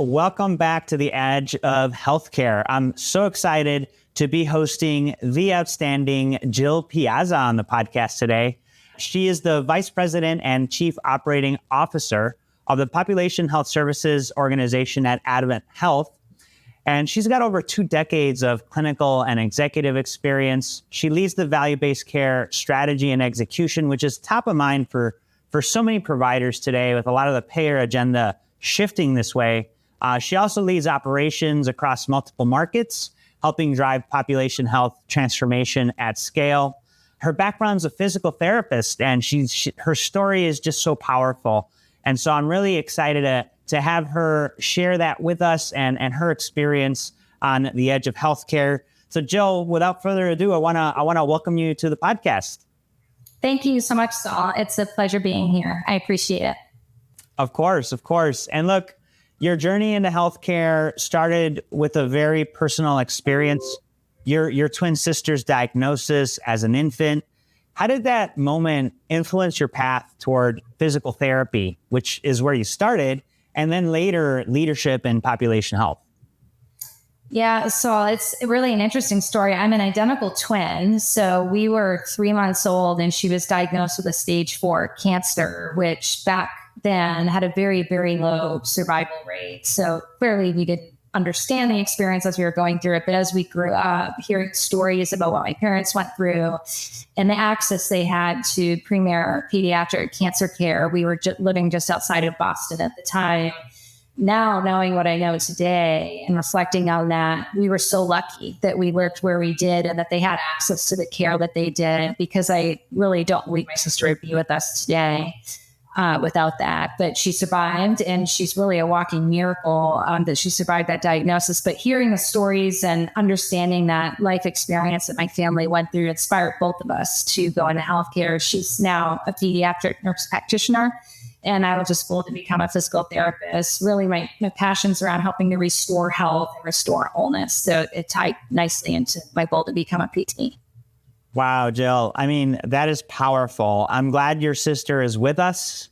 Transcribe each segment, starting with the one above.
welcome back to the Edge of Healthcare. I'm so excited to be hosting the outstanding Jill Piazza on the podcast today. She is the Vice President and Chief Operating Officer of the Population Health Services organization at AdventHealth. And she's got over 2 decades of clinical and executive experience. She leads the value-based care strategy and execution, which is top of mind for so many providers today, with a lot of the payer agenda shifting this way. She also leads operations across multiple markets, helping drive population health transformation at scale. Her background's a physical therapist, and her story is just so powerful. And so I'm really excited to have her share that with us and her experience on the edge of healthcare. So Jill, without further ado, I wanna welcome you to the podcast. Thank you so much, Saul. It's a pleasure being here. I appreciate it. Of course. And look, your journey into healthcare started with a very personal experience, your twin sister's diagnosis as an infant. How did that moment influence your path toward physical therapy, which is where you started, and then later leadership in population health? Yeah, so it's really an interesting story. I'm an identical twin. So we were 3 months old and she was diagnosed with a stage 4 cancer, which back then had a very, very low survival rate. So clearly we didn't understand the experience as we were going through it. But as we grew up, hearing stories about what my parents went through and the access they had to premier pediatric cancer care, we were living just outside of Boston at the time. Now, knowing what I know today and reflecting on that, we were so lucky that we worked where we did and that they had access to the care that they did, because I really don't believe my sister would be with us today without that. But she survived, and she's really a walking miracle that she survived that diagnosis. But hearing the stories and understanding that life experience that my family went through inspired both of us to go into healthcare. She's now a pediatric nurse practitioner, and I was just told to become a physical therapist. Really, my passion's around helping to restore health and restore wholeness. So it tied nicely into my goal to become a PT. Wow, Jill. I mean, that is powerful. I'm glad your sister is with us.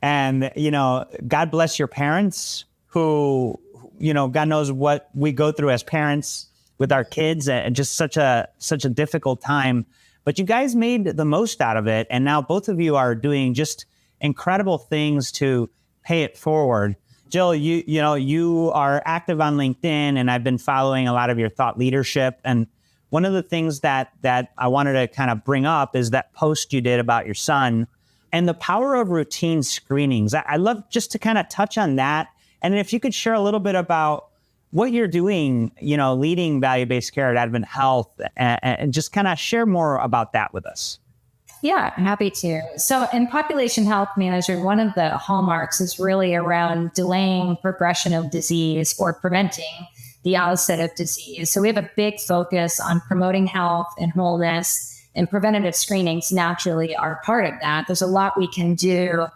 And, God bless your parents who, God knows what we go through as parents with our kids, and just such a difficult time. But you guys made the most out of it. And now both of you are doing just incredible things to pay it forward. Jill, you are active on LinkedIn, and I've been following a lot of your thought leadership. And one of the things that I wanted to kind of bring up is that post you did about your son and the power of routine screenings. I love just to kind of touch on that. And if you could share a little bit about what you're doing, leading value-based care at AdventHealth, and just kind of share more about that with us. Yeah, I'm happy to. So in population health management, one of the hallmarks is really around delaying progression of disease or preventing the onset of disease. So we have a big focus on promoting health and wholeness, and preventative screenings naturally are part of that. There's a lot we can do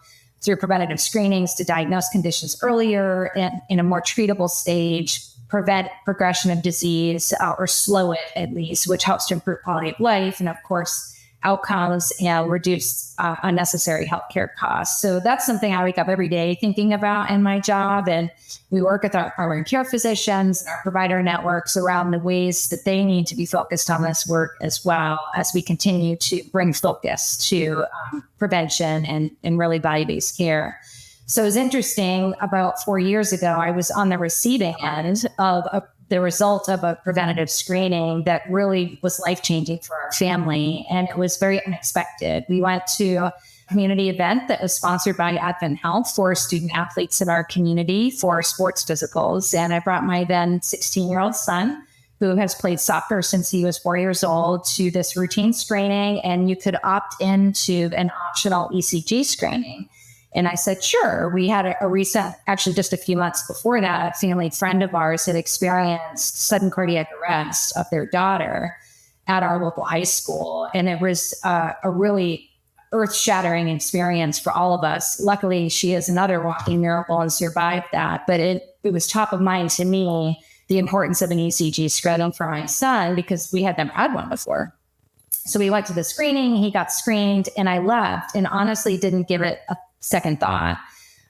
through preventative screenings to diagnose conditions earlier and in a more treatable stage, prevent progression of disease or slow it at least, which helps to improve quality of life and, of course, outcomes and reduce unnecessary healthcare costs. So that's something I wake up every day thinking about in my job. And we work with our primary care physicians and our provider networks around the ways that they need to be focused on this work, as well as we continue to bring focus to prevention and really value-based care. So it was interesting, about 4 years ago, I was on the receiving end of the result of a preventative screening that really was life-changing for our family. And it was very unexpected. We went to a community event that was sponsored by AdventHealth for student athletes in our community for sports physicals. And I brought my then 16-year-old son, who has played soccer since he was 4 years old, to this routine screening. And you could opt into an optional ECG screening. And I said, sure. We had a recent, actually just a few months before that, a family friend of ours had experienced sudden cardiac arrest of their daughter at our local high school. And it was a really earth-shattering experience for all of us. Luckily, she is another walking miracle and survived that. But it was top of mind to me, the importance of an ECG screening for my son, because we had never had one before. So we went to the screening, he got screened, and I left and honestly didn't give it a second thought.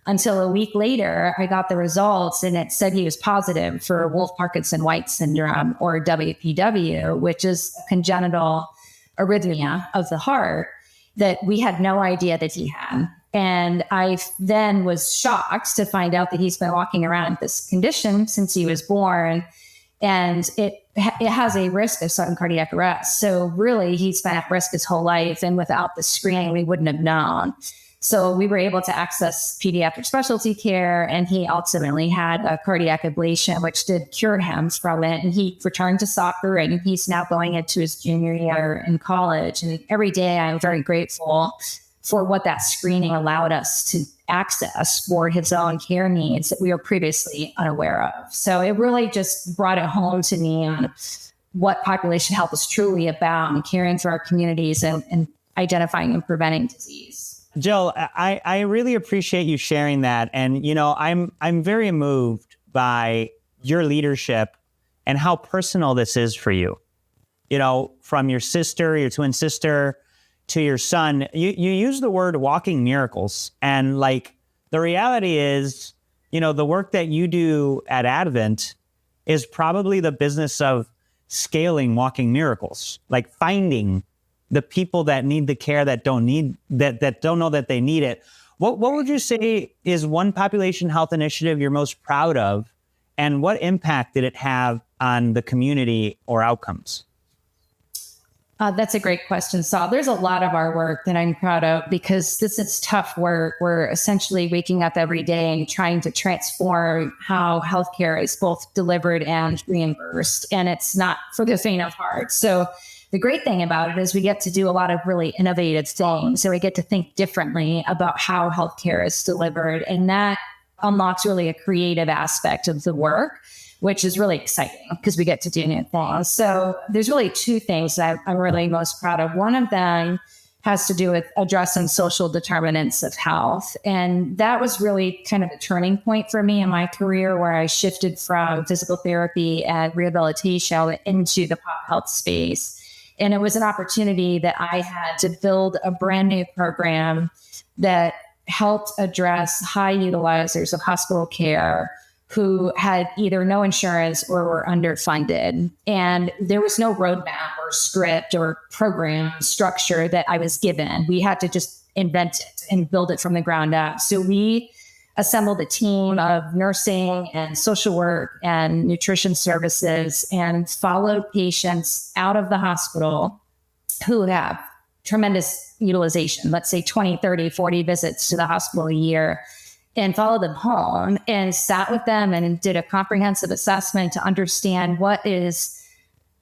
until a week later, I got the results and it said he was positive for Wolff-Parkinson-White syndrome, or WPW, which is a congenital arrhythmia of the heart that we had no idea that he had. And I then was shocked to find out that he's been walking around with this condition since he was born. And it has a risk of sudden cardiac arrest. So really, he's been at risk his whole life. And without the screening, we wouldn't have known. So we were able to access pediatric specialty care, and he ultimately had a cardiac ablation, which did cure him from it. And he returned to soccer, and he's now going into his junior year in college. And every day I'm very grateful for what that screening allowed us to access for his own care needs that we were previously unaware of. So it really just brought it home to me on what population health is truly about, and caring for our communities and identifying and preventing disease. Jill, I really appreciate you sharing that. And, I'm very moved by your leadership and how personal this is for you. From your sister, your twin sister, to your son, you use the word walking miracles. And the reality is, the work that you do at Advent is probably the business of scaling walking miracles, like finding the people that need the care that don't know that they need it. What would you say is one population health initiative you're most proud of, and what impact did it have on the community or outcomes? That's a great question, Saul. There's a lot of our work that I'm proud of because this is tough work. We're essentially waking up every day and trying to transform how healthcare is both delivered and reimbursed. And it's not for the faint of heart. So the great thing about it is we get to do a lot of really innovative things. So we get to think differently about how healthcare is delivered. And that unlocks really a creative aspect of the work, which is really exciting because we get to do new things. So there's really two things that I'm really most proud of. One of them has to do with addressing social determinants of health. And that was really kind of a turning point for me in my career, where I shifted from physical therapy and rehabilitation into the pop health space. And it was an opportunity that I had to build a brand new program that helped address high utilizers of hospital care who had either no insurance or were underfunded. And there was no roadmap or script or program structure that I was given. We had to just invent it and build it from the ground up. So we assembled a team of nursing and social work and nutrition services and followed patients out of the hospital who have tremendous utilization, let's say 20, 30, 40 visits to the hospital a year, and followed them home and sat with them and did a comprehensive assessment to understand what is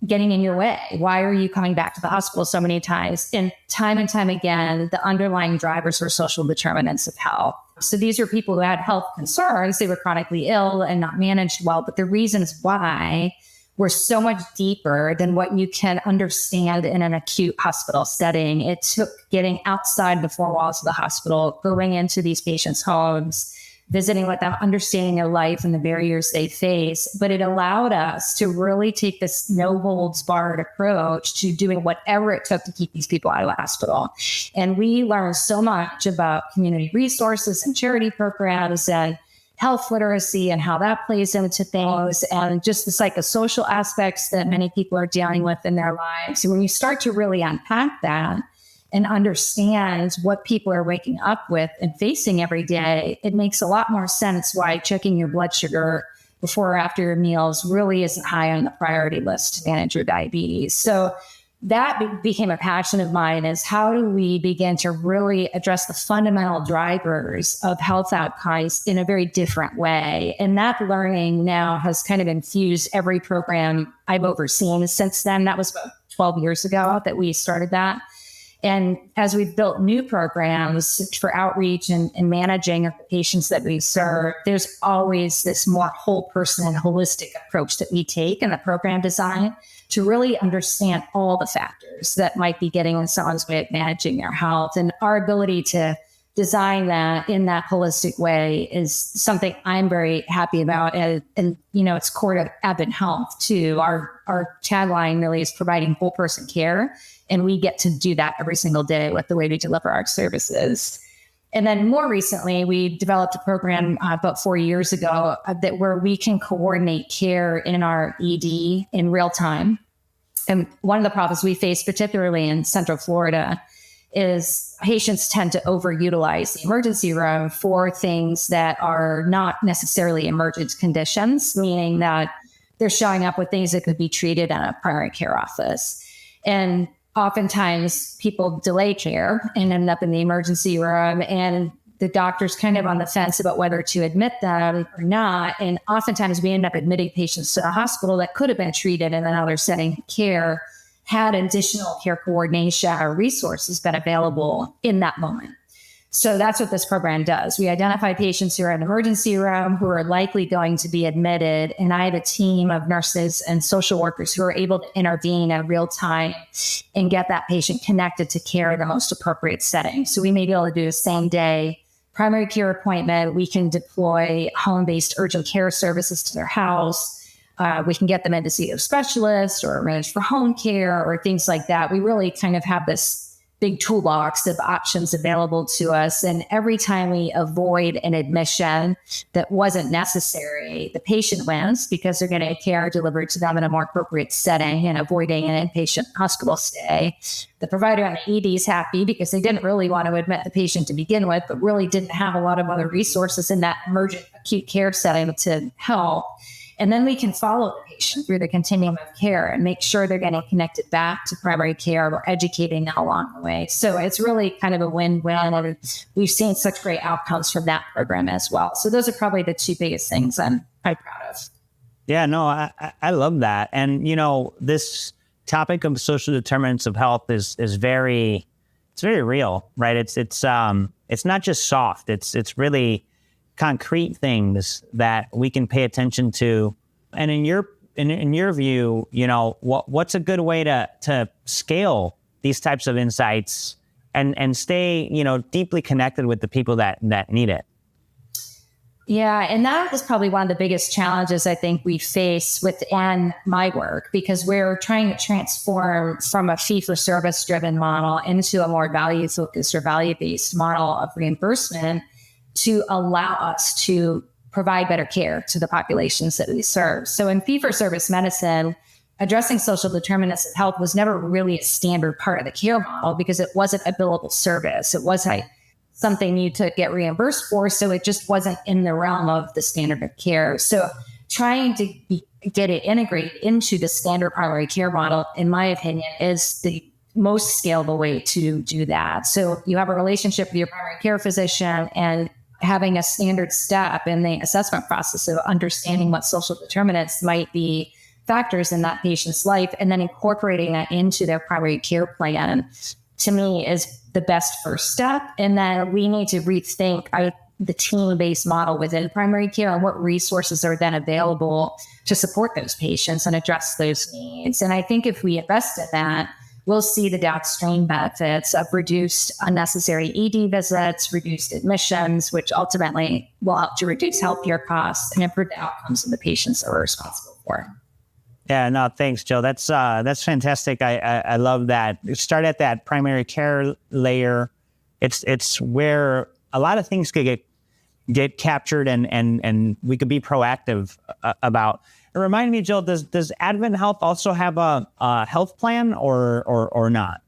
getting in your way. Why are you coming back to the hospital so many times? And time again, the underlying drivers were social determinants of health. So these are people who had health concerns. They were chronically ill and not managed well, but the reasons why were so much deeper than what you can understand in an acute hospital setting. It took getting outside the four walls of the hospital, going into these patients' homes, visiting with them, understanding their life and the barriers they face. But it allowed us to really take this no holds barred approach to doing whatever it took to keep these people out of the hospital. And we learned so much about community resources and charity programs and health literacy and how that plays into things, and just the psychosocial aspects that many people are dealing with in their lives. So when you start to really unpack that and understand what people are waking up with and facing every day, it makes a lot more sense why checking your blood sugar before or after your meals really isn't high on the priority list to manage your diabetes. So that became a passion of mine, is how do we begin to really address the fundamental drivers of health outcomes in a very different way. And that learning now has kind of infused every program I've overseen since then. That was about 12 years ago that we started that. And as we've built new programs for outreach and managing the patients that we serve, there's always this more whole person and holistic approach that we take in the program design to really understand all the factors that might be getting in someone's way of managing their health. And our ability to design that in that holistic way is something I'm very happy about. And it's core to AdventHealth too. Our tagline really is providing whole person care. And we get to do that every single day with the way we deliver our services. And then more recently, we developed a program about 4 years ago where we can coordinate care in our ED in real time. And one of the problems we face, particularly in Central Florida, is patients tend to overutilize the emergency room for things that are not necessarily emergent conditions, meaning that they're showing up with things that could be treated in a primary care office. And oftentimes people delay care and end up in the emergency room, and the doctor's kind of on the fence about whether to admit them or not. And oftentimes we end up admitting patients to a hospital that could have been treated in another setting of care had additional care coordination or resources been available in that moment. So that's what this program does. We identify patients who are in an emergency room who are likely going to be admitted. And I have a team of nurses and social workers who are able to intervene in real time and get that patient connected to care in the most appropriate setting. So we may be able to do a same day primary care appointment. We can deploy home-based urgent care services to their house. We can get them in to see a specialist or arrange for home care or things like that. We really kind of have this big toolbox of options available to us. And every time we avoid an admission that wasn't necessary, the patient wins because they're getting care delivered to them in a more appropriate setting and avoiding an inpatient hospital stay. The provider on the ED is happy because they didn't really want to admit the patient to begin with, but really didn't have a lot of other resources in that emergent acute care setting to help. And then we can follow the patient through the continuum of care and make sure they're getting connected back to primary care. We're educating them along the way. So it's really kind of a win-win. And we've seen such great outcomes from that program as well. So those are probably the two biggest things I'm quite proud of. Yeah, no, I love that. And, this topic of social determinants of health is very real, right? It's not just soft. It's really concrete things that we can pay attention to. And in your view, what's a good way to scale these types of insights and stay, deeply connected with the people that need it? Yeah, and that was probably one of the biggest challenges I think we face within my work, because we're trying to transform from a fee-for-service driven model into a more value-focused or value-based model of reimbursement to allow us to provide better care to the populations that we serve. So in fee-for-service medicine, addressing social determinants of health was never really a standard part of the care model because it wasn't a billable service. It wasn't something you to get reimbursed for. So it just wasn't in the realm of the standard of care. So trying to get it integrated into the standard primary care model, in my opinion, is the most scalable way to do that. So you have a relationship with your primary care physician, and having a standard step in the assessment process of understanding what social determinants might be factors in that patient's life, and then incorporating that into their primary care plan, to me, is the best first step. And then we need to rethink the team-based model within primary care and what resources are then available to support those patients and address those needs. And I think if we invest in that, we'll see the downstream benefits of reduced unnecessary ED visits, reduced admissions, which ultimately will help to reduce healthcare costs and improve the outcomes of the patients that we're responsible for. Yeah, no, thanks, Jill. That's fantastic. I love that. Start at that primary care layer. It's where a lot of things could get captured and we could be proactive about. Remind me, Jill, does AdventHealth also have a health plan or not?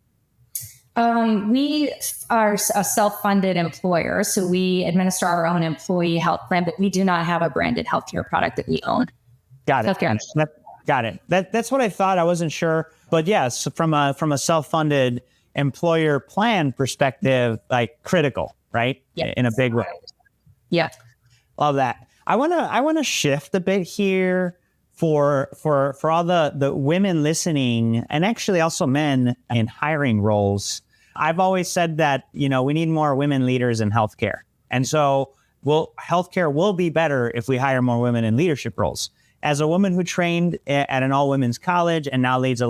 We are a self-funded employer, so we administer our own employee health plan, but we do not have a branded healthcare product that we own. Got it. Got it. That's what I thought. I wasn't sure, but yes, from a self-funded employer plan perspective, like critical, right? Yes. In a big way. Yeah. Love that. I want to shift a bit here for all the women listening, and actually also men in hiring roles. I've always said that, we need more women leaders in healthcare. And so healthcare will be better if we hire more women in leadership roles. As a woman who trained at an all-women's college and now leads a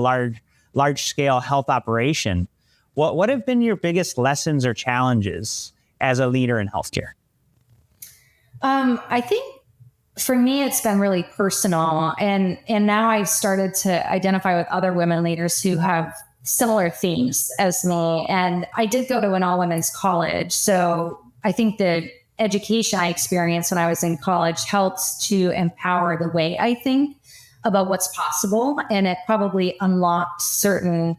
large-scale health operation, what have been your biggest lessons or challenges as a leader in healthcare? I think for me, it's been really personal. And now I've started to identify with other women leaders who have similar themes as me. And I did go to an all-women's college. So I think the education I experienced when I was in college helps to empower the way I think about what's possible. And it probably unlocked certain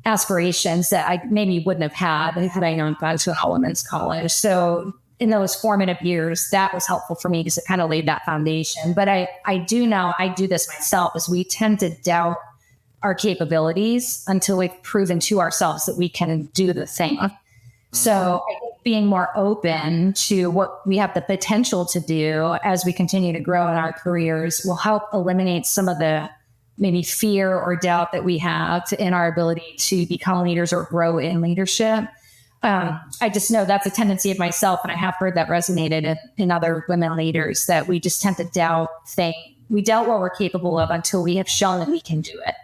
aspirations that I maybe wouldn't have had I not gone to a women's college. So in those formative years, that was helpful for me because it kind of laid that foundation. But I do know I do this myself, is we tend to doubt our capabilities until we've proven to ourselves that we can do the thing. So I think being more open to what we have the potential to do as we continue to grow in our careers will help eliminate some of the maybe fear or doubt that we have in our ability to become leaders or grow in leadership. I just know that's a tendency of myself, and I have heard that resonated in other women leaders, that we just tend to doubt we doubt what we're capable of until we have shown that we can do it.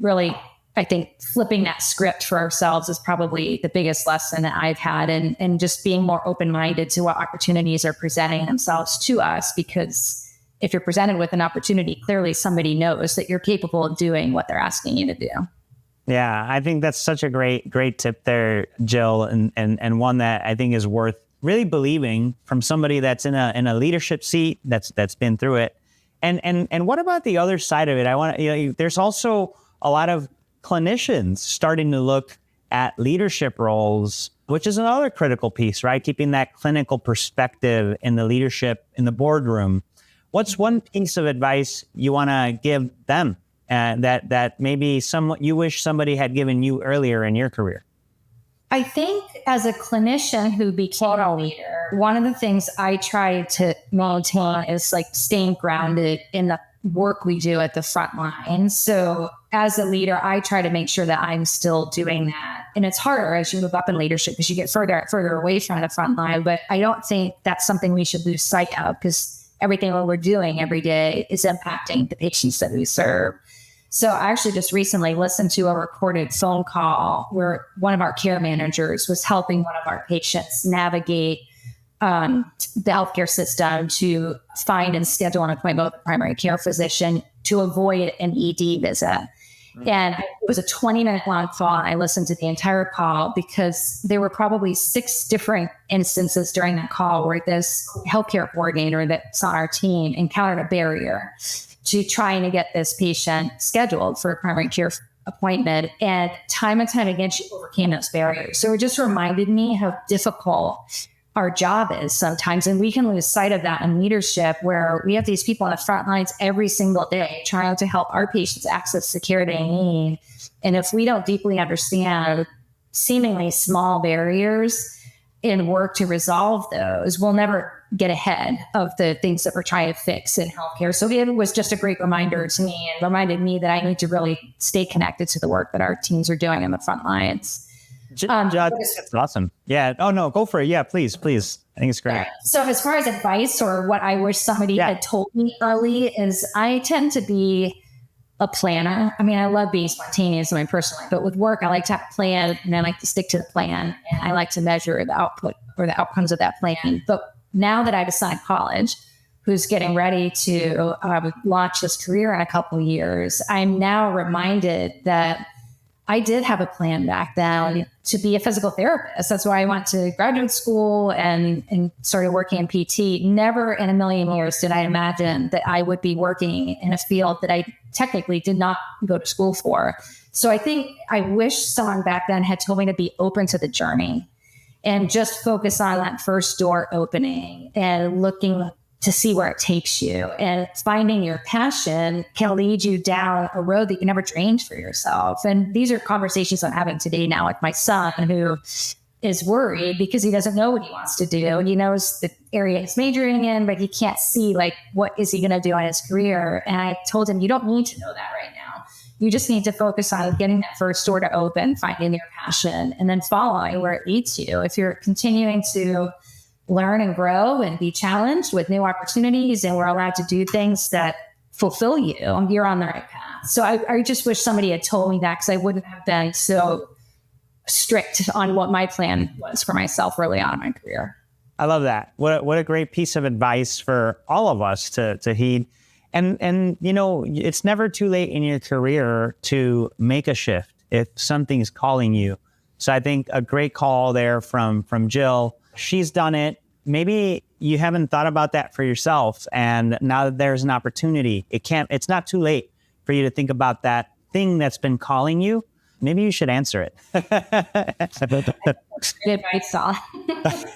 Really, I think flipping that script for ourselves is probably the biggest lesson that I've had, and just being more open-minded to what opportunities are presenting themselves to us, because if you're presented with an opportunity, clearly somebody knows that you're capable of doing what they're asking you to do. Yeah, I think that's such a great tip there, Jill, and one that I think is worth really believing from somebody that's in a leadership seat that's been through it. And what about the other side of it? There's also a lot of clinicians starting to look at leadership roles, which is another critical piece, right? Keeping that clinical perspective in the leadership in the boardroom. What's one piece of advice you want to give them? That maybe you wish somebody had given you earlier in your career? I think as a clinician who became a leader, one of the things I try to maintain is like staying grounded in the work we do at the front line. So as a leader, I try to make sure that I'm still doing that. And it's harder as you move up in leadership because you get further and further away from the front line. But I don't think that's something we should lose sight of, because everything that we're doing every day is impacting the patients that we serve. So I actually just recently listened to a recorded phone call where one of our care managers was helping one of our patients navigate the healthcare system to find and schedule an appointment with a primary care physician to avoid an ED visit. And it was a 20-minute long call. And I listened to the entire call because there were probably 6 different instances during that call where this healthcare coordinator that's on our team encountered a barrier to trying to get this patient scheduled for a primary care appointment. And time again, she overcame those barriers. So it just reminded me how difficult our job is sometimes. And we can lose sight of that in leadership, where we have these people on the front lines every single day trying to help our patients access the care they need. And if we don't deeply understand seemingly small barriers and work to resolve those, we'll never get ahead of the things that we're trying to fix in healthcare. So it was just a great reminder to me, and reminded me that I need to really stay connected to the work that our teams are doing on the front lines. That's awesome. Yeah. Oh, no, go for it. Yeah, please. I think it's great. So as far as advice or what I wish somebody had told me early is, I tend to be a planner. I mean, I love being spontaneous in my personal life, but with work, I like to have a plan, and I like to stick to the plan, and I like to measure the output or the outcomes of that plan. But now that I've assigned college, who's getting ready to launch this career in a couple of years, I'm now reminded that I did have a plan back then to be a physical therapist. That's why I went to graduate school and started working in PT. Never in a million years did I imagine that I would be working in a field that I technically did not go to school for. So I think I wish someone back then had told me to be open to the journey and just focus on that first door opening and looking to see where it takes you. And finding your passion can lead you down a road that you never dreamed for yourself. And these are conversations I'm having today now with my son, who is worried because he doesn't know what he wants to do. And he knows the area he's majoring in, but he can't see, like, what is he going to do in his career? And I told him, you don't need to know that right now. You just need to focus on getting that first door to open, finding your passion, and then following where it leads you. If you're continuing to learn and grow and be challenged with new opportunities, and we're allowed to do things that fulfill you, you're on the right path. So I just wish somebody had told me that, because I wouldn't have been so strict on what my plan was for myself early on in my career. I love that. What a great piece of advice for all of us to heed. And it's never too late in your career to make a shift if something's calling you. So I think a great call there from Jill. she's done it. Maybe you haven't thought about that for yourself. And now that there's an opportunity, it's not too late for you to think about that thing that's been calling you. Maybe you should answer it. Good advice, Saul.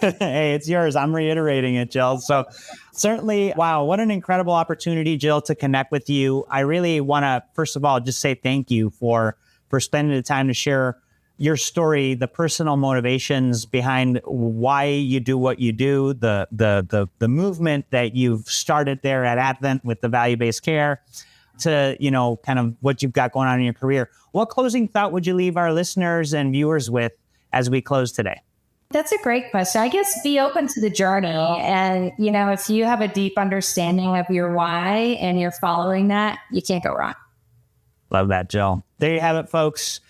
Hey, it's yours. I'm reiterating it, Jill. So certainly, wow, what an incredible opportunity, Jill, to connect with you. I really want to, first of all, just say thank you for spending the time to share your story, the personal motivations behind why you do what you do, the movement that you've started there at Advent with the value-based care, to, kind of what you've got going on in your career. What closing thought would you leave our listeners and viewers with as we close today? That's a great question. I guess be open to the journey. And, if you have a deep understanding of your why and you're following that, you can't go wrong. Love that, Jill. There you have it, folks.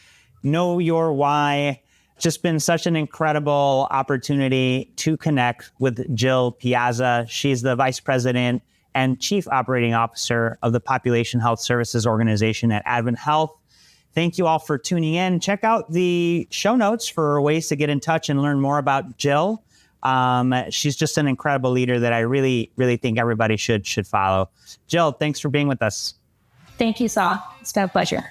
Know your why. Just been such an incredible opportunity to connect with Jill Piazza. She's the Vice President and Chief Operating Officer of the Population Health Services Organization at AdventHealth. Thank you all for tuning in. Check out the show notes for ways to get in touch and learn more about Jill. She's just an incredible leader that I really, really think everybody should follow. Jill, thanks for being with us. Thank you, Saul. It's been a pleasure.